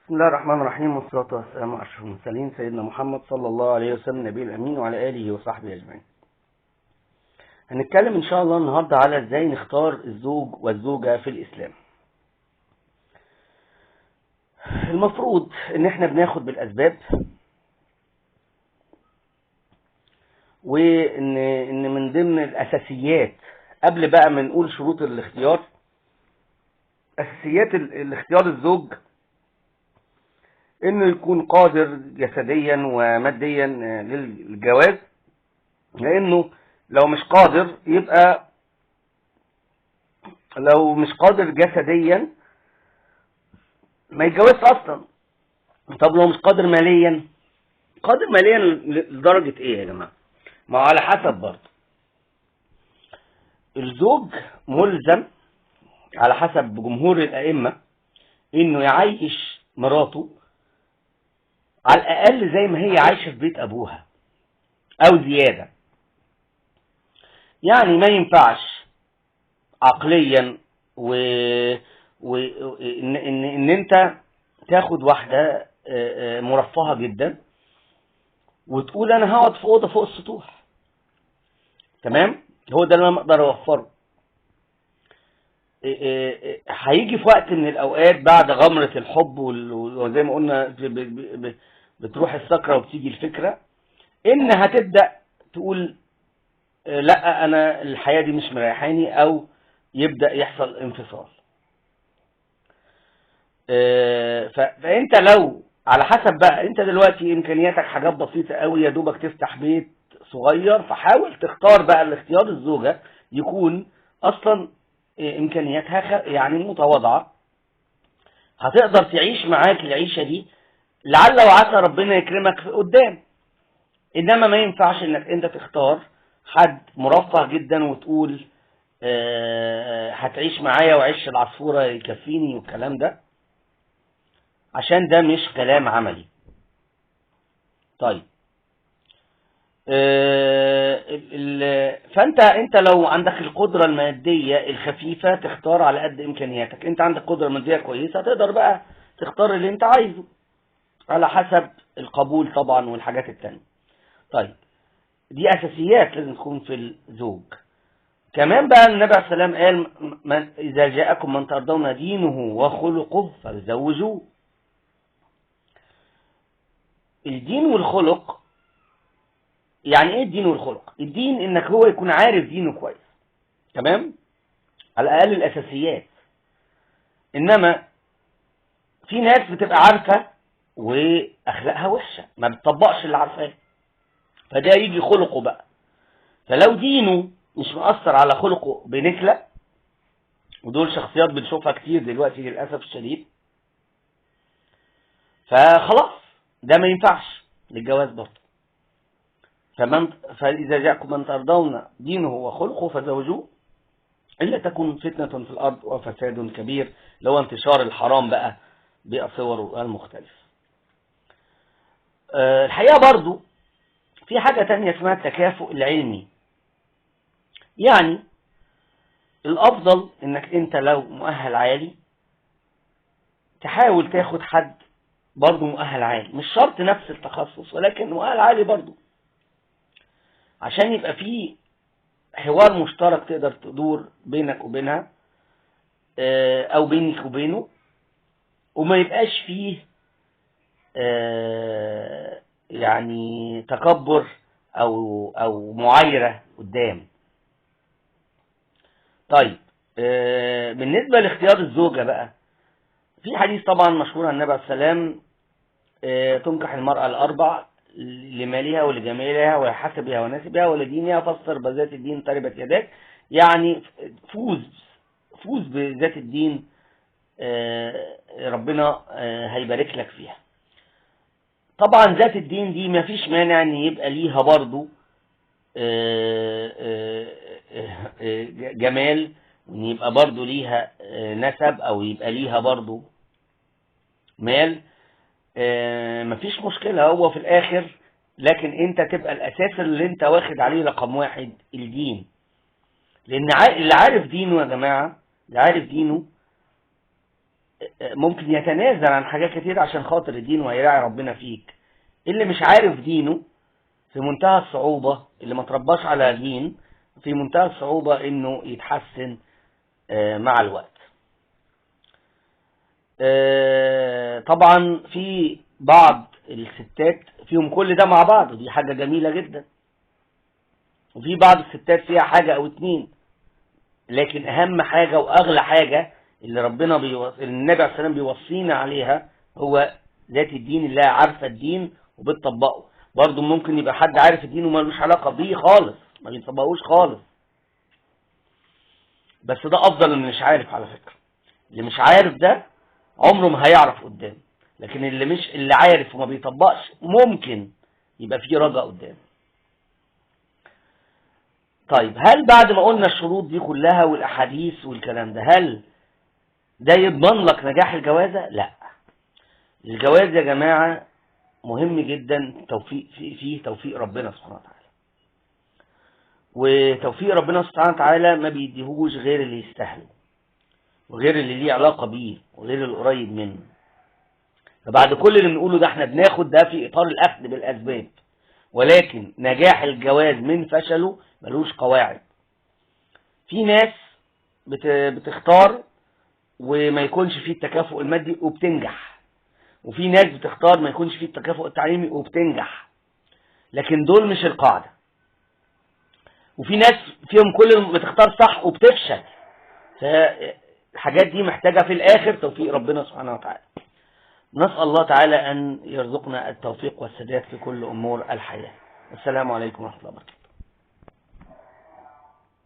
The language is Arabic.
بسم الله الرحمن الرحيم، والصلاة والسلام على أشرف المرسلين سيدنا محمد صلى الله عليه وسلم النبي الأمين وعلى آله وصحبه أجمعين. هنتكلم إن شاء الله النهاردة على إزاي نختار الزوج والزوجة في الإسلام. المفروض إن إحنا بناخد بالأسباب، وإن من ضمن الأساسيات قبل بقى ما نقول شروط الاختيار، أساسيات الاختيار الزوج إنه يكون قادر جسديا وماديا للجواز، لأنه لو مش قادر لو مش قادر جسديا ما يتجوزش أصلا. طب لو مش قادر ماليا، قادر ماليا لدرجة إيه يا جماعة؟ ما على حسب برضه. الزوج ملزم على حسب جمهور الأئمة إنه يعيش مراته على الأقل زي ما هي عايشة في بيت أبوها أو زيادة. يعني ما ينفعش عقليا إن أنت تاخد واحدة مرفهة جدا وتقول أنا هقعد في أوضة فوق السطوح. تمام؟ هو ده اللي أنا أقدر أوفره. هيجي في وقت من الأوقات بعد غمرة الحب وزي ما قلنا بتروح السكرة وبتيجي الفكرة، إن هتبدأ تقول لا أنا الحياة دي مش مريحاني، أو يبدأ يحصل انفصال. فأنت لو على حسب بقى، أنت دلوقتي إمكانياتك حاجات بسيطة قوي يا دوبك تفتح بيت صغير، فحاول تختار بقى الاختيار الزوجة يكون أصلا إمكانياتها يعني متواضعة، هتقدر تعيش معاك العيشة دي لعل وعسى ربنا يكرمك في قدام. إنما ما ينفعش إنك أنت تختار حد مرفه جدا وتقول هتعيش معايا وعيش العصفورة يكفيني والكلام ده، عشان ده مش كلام عملي. طيب فانت لو عندك القدرة المادية الخفيفة تختار على قد امكانياتك. انت عندك قدرة مادية كويسة تقدر بقى تختار اللي انت عايزه على حسب القبول طبعا والحاجات التانية. طيب دي اساسيات لازم تكون في الزوج. كمان بقى النبي عليه السلام قال اذا جاءكم من ترضون دينه وخلقه فزوجوه. الدين والخلق يعني ايه؟ الدين والخلق، الدين انك هو يكون عارف دينه كويس، تمام، على الاقل الاساسيات. انما في ناس بتبقى عارفه واخلاقها وحشه ما بتطبقش اللي عارفاه، فده يجي خلقه بقى. فلو دينه مش مؤثر على خلقه بنكله، ودول شخصيات بنشوفها كتير دلوقتي للاسف الشديد، فخلاص ده ما ينفعش للجواز برضه. فإذا جاءكم من ترضون دينه وخلقه فزوجوه إلا تكون فتنة في الأرض وفساد كبير، لو انتشار الحرام بقى بصوره المختلف. الحقيقة برضو في حاجة تانية اسمها التكافؤ العلمي. يعني الأفضل إنك أنت لو مؤهل عالي تحاول تاخد حد برضو مؤهل عالي، مش شرط نفس التخصص ولكن مؤهل عالي برضو، عشان يبقى فيه حوار مشترك تقدر تدور بينك وبينها او بينك وبينه، وما يبقاش فيه يعني تكبر او معايرة قدام. طيب بالنسبة لاختيار الزوجة بقى، في حديث طبعا مشهور عن النبي عليه السلام تنكح المرأة الأربع: لمالها ولجمالها ولحسبها ونسبها ولدينها فاصفر بذات الدين تربت يداك. يعني فوز بذات الدين، ربنا هيبارك لك فيها. طبعا ذات الدين دي ما فيش مانع ان يبقى ليها برضو جمال، وان يبقى برضو ليها نسب، او يبقى ليها برضو مال، مفيش مشكلة. هو في الاخر لكن انت تبقى الاساس اللي انت واخد عليه رقم واحد الدين. لان اللي عارف دينه يا جماعة، اللي عارف دينه ممكن يتنازل عن حاجات كتير عشان خاطر الدين ويراعي ربنا فيك. اللي مش عارف دينه في منتهى الصعوبة، اللي ما ترباش على دين في منتهى الصعوبة انه يتحسن مع الوقت. طبعا في بعض الستات فيهم كل ده مع بعض، ودي حاجة جميلة جدا، وفي بعض الستات فيها حاجة او اتنين، لكن اهم حاجة واغلى حاجة اللي النبي عليه السلام بيوصينا عليها هو ذات الدين، اللي عارفة الدين وبتطبقه. برضو ممكن يبقى حد عارف الدين وما لوش علاقة بيه خالص، ما بيطبقوش خالص، بس ده افضل من مش عارف. على فكرة اللي مش عارف ده عمره ما هيعرف قدام، لكن اللي عارف وما بيطبقش ممكن يبقى فيه رجاء قدام. طيب، هل بعد ما قلنا الشروط دي كلها والاحاديث والكلام ده، هل ده يضمن لك نجاح الجوازة؟ لا. الجواز يا جماعة مهم جدا، فيه توفيق ربنا سبحانه وتعالى، وتوفيق ربنا سبحانه وتعالى ما بيديهوش غير اللي يستاهله، وغير اللي ليه علاقة بيه، وغير القريب منه. فبعد كل اللي بنقوله ده احنا بناخد ده في اطار الاخذ بالاسباب، ولكن نجاح الجواز من فشله ملوش قواعد. في ناس بتختار وما يكونش فيه التكافؤ المادي وبتنجح، وفي ناس بتختار ما يكونش فيه التكافؤ التعليمي وبتنجح، لكن دول مش القاعدة. وفي ناس فيهم كل بتختار صح وبتفشل. فالحاجات دي محتاجة في الآخر توفيق ربنا سبحانه وتعالى. نسأل الله تعالى أن يرزقنا التوفيق والسداد في كل أمور الحياة. السلام عليكم ورحمة الله وبركاته.